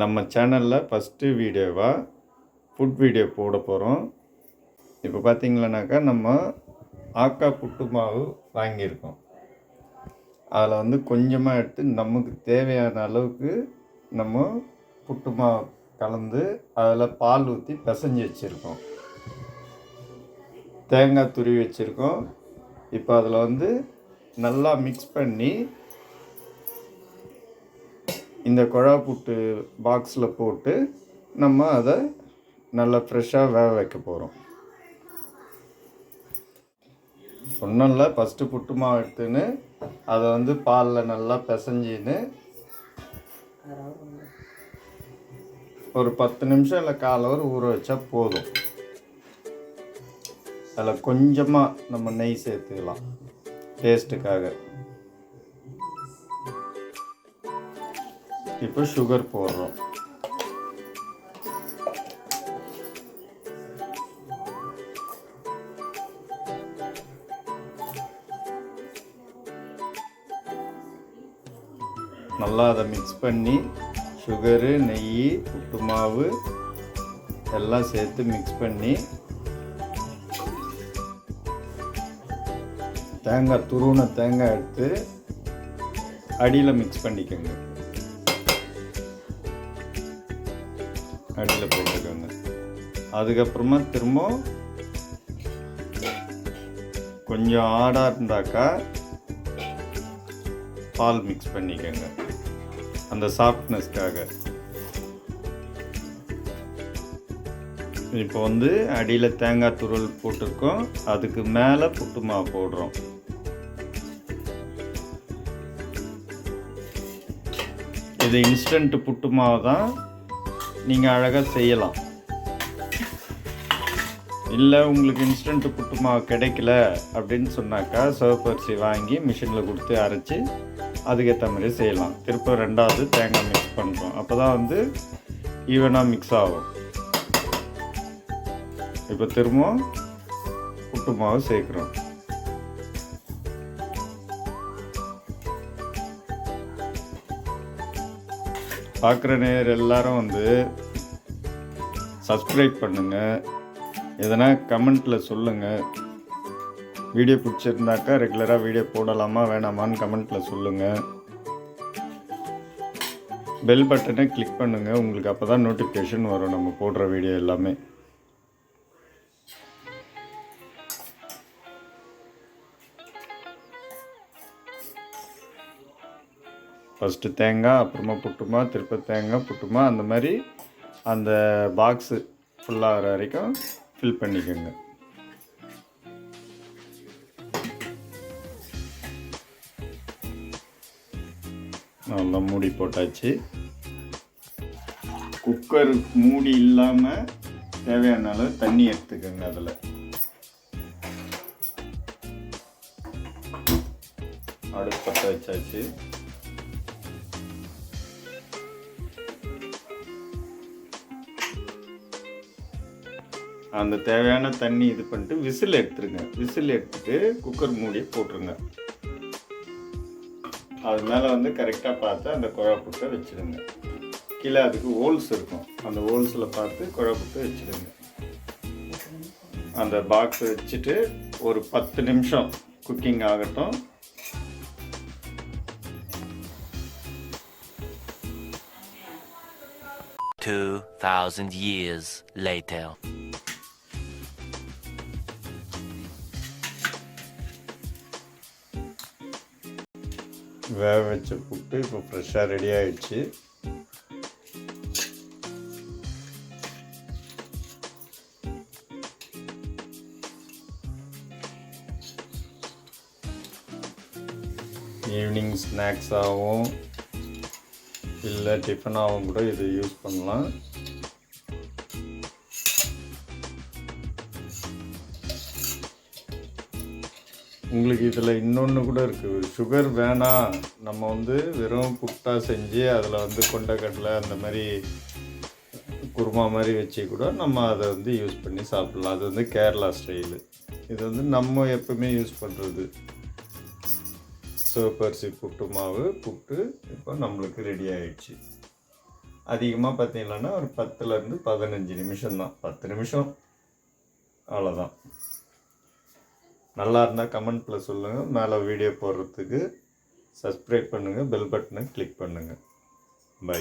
நம்ம சேனலில் ஃபஸ்ட்டு வீடியோவாக ஃபுட் வீடியோ போட போகிறோம். இப்போ பார்த்திங்களானாக்கா நம்ம ஆக்கா புட்டு மாவு வாங்கியிருக்கோம். அதில் வந்து கொஞ்சமாக எடுத்து நமக்கு தேவையான அளவுக்கு நம்ம புட்டு மாவு கலந்து அதில் பால் ஊற்றி பிசைஞ்சு வச்சுருக்கோம். தேங்காய் துருவி வச்சுருக்கோம். இப்போ அதில் வந்து நல்லா மிக்ஸ் பண்ணி இந்த குழா புட்டு பாக்ஸில் போட்டு நம்ம அதை நல்லா ஃப்ரெஷ்ஷாக வேக வைக்க போகிறோம். ஒன்றும் இல்லை, ஃபஸ்ட்டு புட்டு மாவு எடுத்துன்னு அதை வந்து பாலில் நல்லா பிசைஞ்சின்னு ஒரு 10 நிமிஷம் இல்லை 1/4 ஹவர் ஊற வச்சா போதும். அதில் கொஞ்சமாக நம்ம நெய் சேர்த்துக்கலாம் டேஸ்ட்டுக்காக. இப்போ சுகர் போடுறோம். நல்லா அதை மிக்ஸ் பண்ணி சுகரு, நெய், புட்டு மாவு எல்லாம் சேர்த்து மிக்ஸ் பண்ணி தேங்காய் துருவின தேங்காய் எடுத்து அடியில் மிக்ஸ் பண்ணிக்கோங்க. அடியில் போட்டுக்கோங்க. அதுக்கப்புறமா திரும்ப கொஞ்சம் ஆடாக இருந்தாக்கா பால் மிக்ஸ் பண்ணிக்கோங்க அந்த சாஃப்ட்னஸ்க்காக. இப்போ வந்து அடியில் தேங்காய் துருவல் போட்டிருக்கோம், அதுக்கு மேலே புட்டு மாவு போடுறோம். இது இன்ஸ்டன்ட் புட்டு மாவு தான், நீங்கள் அழகாக செய்யலாம். இல்லை உங்களுக்கு இன்ஸ்டன்ட் புட்டு மாவு கிடைக்கல அப்படின்னு சொன்னாக்கா சிவப்பரிசி வாங்கி மிஷினில் கொடுத்து அரைச்சி அதுக்கேற்ற மாதிரி செய்யலாம். திரும்ப 2வது தேங்காய் மிக்ஸ் பண்ணுறோம். அப்போ தான் வந்து ஈவனாக மிக்ஸ் ஆகும். இப்போ திரும்ப புட்டு மாவு சேர்க்குறோம். பார்க்குற நேர் எல்லாரும் வந்து சப்ஸ்கிரைப் பண்ணுங்கள், எதனா கமெண்ட்டில் சொல்லுங்கள். வீடியோ பிடிச்சிருந்தாக்கா ரெகுலராக வீடியோ போடலாமா வேணாமான்னு கமெண்ட்டில் சொல்லுங்கள். பெல் பட்டனை கிளிக் பண்ணுங்கள், உங்களுக்கு அப்போ தான் நோட்டிஃபிகேஷன் வரும் நம்ம போடுற வீடியோ எல்லாமே. ஃபஸ்ட்டு தேங்காய், அப்புறமா புட்டுமா, திருப்ப தேங்காய் புட்டுமா, அந்த மாதிரி அந்த பாக்ஸு ஃபுல்லாகிற வரைக்கும் ஃபில் பண்ணிக்கோங்க. நல்லா மூடி போட்டாச்சு. குக்கர் மூடி இல்லாமல் தேவையான அளவு தண்ணி எடுத்துக்கோங்க. அதில் அடுப்பு பற்ற வச்சாச்சு. அந்த தேவையான தண்ணி இது பண்ணிட்டு விசில் எடுத்துருங்க. விசில் எடுத்துட்டு குக்கர் மூடியை போட்டுருங்க. அது மேலே வந்து கரெக்டாக பார்த்து அந்த குழாப்புட்டை வச்சுடுங்க. கீழே அதுக்கு ஹோல்ஸ் இருக்கும், அந்த ஹோல்ஸில் பார்த்து குழாப்புட்டை வச்சுடுங்க. அந்த பாக்ஸ் வச்சுட்டு ஒரு 10 நிமிஷம் குக்கிங் ஆகட்டும். years later. வேக வச்ச புட்டு இப்போ ஃப்ரெஷ்ஷாக ரெடி ஆகிடுச்சு. ஈவினிங் ஸ்நாக்ஸாகவும் இல்லை டிஃபனாகவும் கூட இதை யூஸ் பண்ணலாம். உங்களுக்கு இதில் இன்னொன்று கூட இருக்குது. சுகர் வேணாம், நம்ம வந்து வெறும் புட்டா செஞ்சு அதில் வந்து கொண்டக்கடலை அந்த மாதிரி குருமா மாதிரி வச்சு கூட நம்ம அதை வந்து யூஸ் பண்ணி சாப்பிட்லாம். அது வந்து கேரளா ஸ்டைலு. இது வந்து நம்ம எப்பவுமே யூஸ் பண்ணுறது. சிவப்பரிசி புட்டு மாவு புட்டு இப்போ நம்மளுக்கு ரெடி ஆகிடுச்சு. அதிகமாக பார்த்தீங்கன்னா ஒரு 10லேருந்து 15 நிமிஷம் தான், 10 நிமிஷம் அவ்வளோதான். நல்லா இருந்தால் கமெண்ட்டில் சொல்லுங்கள். மேலே வீடியோ போடுறதுக்கு சப்ஸ்கிரைப் பண்ணுங்கள், பெல் பட்டனை கிளிக் பண்ணுங்கள். பை.